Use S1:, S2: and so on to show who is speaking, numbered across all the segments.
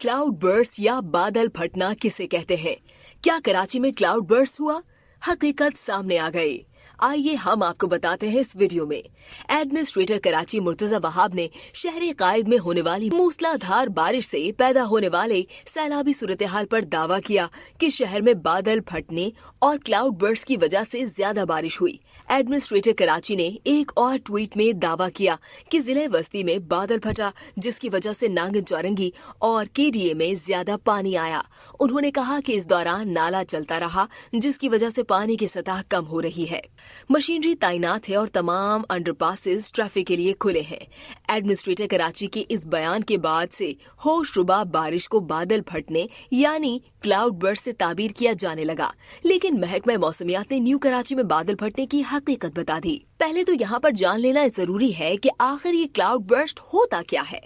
S1: Cloud burst या बादल फटना किसे कहते हैं? क्या कराची में क्लाउड बर्स्ट हुआ? हकीकत सामने आ गई। आइए हम आपको बताते हैं इस वीडियो में। एडमिनिस्ट्रेटर कराची मुर्तजा वहाब ने शहर कायद में होने वाली मूसलाधार बारिश से पैदा होने वाले सैलाबी सूरत हाल पर दावा किया कि शहर में बादल फटने और क्लाउड बर्स्ट की वजह से ज्यादा बारिश हुई। एडमिनिस्ट्रेटर कराची ने एक और ट्वीट में दावा किया कि जिले वस्ती में बादल फटा, जिसकी वजह से नांगन चौरंगी और केडीए में ज्यादा पानी आया। उन्होंने कहा कि इस दौरान नाला चलता रहा, जिसकी वजह से पानी की सतह कम हो रही है। मशीनरी तैनात है और तमाम अंडरपासेस ट्रैफिक के लिए खुले हैं। एडमिनिस्ट्रेटर कराची के इस बयान के बाद से होशरुबा बारिश को बादल फटने यानी क्लाउड बर्स्ट से ताबीर किया जाने लगा, लेकिन महकमा मौसमियात ने न्यू कराची में बादल फटने की हकीकत बता दी। पहले तो यहाँ पर जान लेना जरूरी है कि आखिर ये क्लाउड बर्स्ट होता क्या है।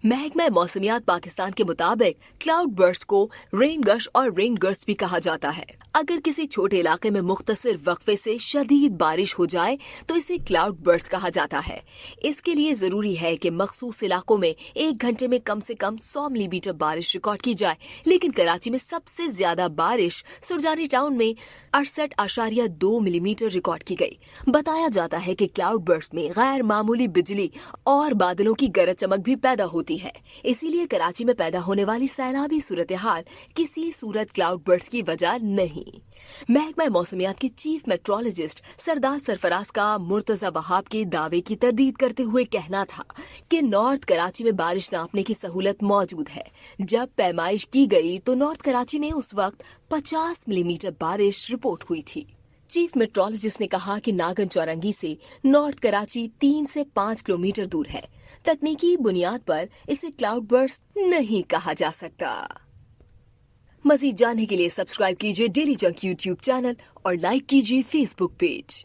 S1: महकमा मौसमियात पाकिस्तान के मुताबिक क्लाउड बर्स्ट को रेन गश और रेन गस्ट भी कहा जाता है। अगर किसी छोटे इलाके में मुख्तसर वक्फे से शदीद बारिश हो जाए तो इसे क्लाउड बर्स्ट कहा जाता है। इसके लिए जरूरी है कि मखसूस इलाकों में एक घंटे में कम से कम 100 मिलीमीटर बारिश रिकॉर्ड की जाए, लेकिन कराची में सबसे ज्यादा बारिश सुरजानी टाउन में 68.2 मिलीमीटर रिकॉर्ड की गई। बताया जाता है कि क्लाउड बर्स्ट में गैर मामूली बिजली और बादलों की गरज चमक भी पैदा होती है। इसीलिए कराची में पैदा होने वाली सैलाबी सूरत हाल किसी सूरत क्लाउड बर्स्ट की वजह नहीं। महकमा मौसमियात के चीफ मेट्रोलॉजिस्ट सरदार सरफराज का मुर्तजा वहाब के दावे की तरदीद करते हुए कहना था कि नॉर्थ कराची में बारिश नापने की सहूलत मौजूद है। जब पैमाइश की गई तो नॉर्थ कराची में उस वक्त 50 मिलीमीटर बारिश रिपोर्ट हुई थी। चीफ मेट्रोलॉजिस्ट ने कहा कि नागन चौरंगी से नॉर्थ कराची 3 से 5 किलोमीटर दूर है। तकनीकी बुनियाद पर इसे क्लाउड बर्स्ट नहीं कहा जा सकता। मजीद जानने के लिए सब्सक्राइब कीजिए डेली जंक यूट्यूब चैनल और लाइक कीजिए फेसबुक पेज।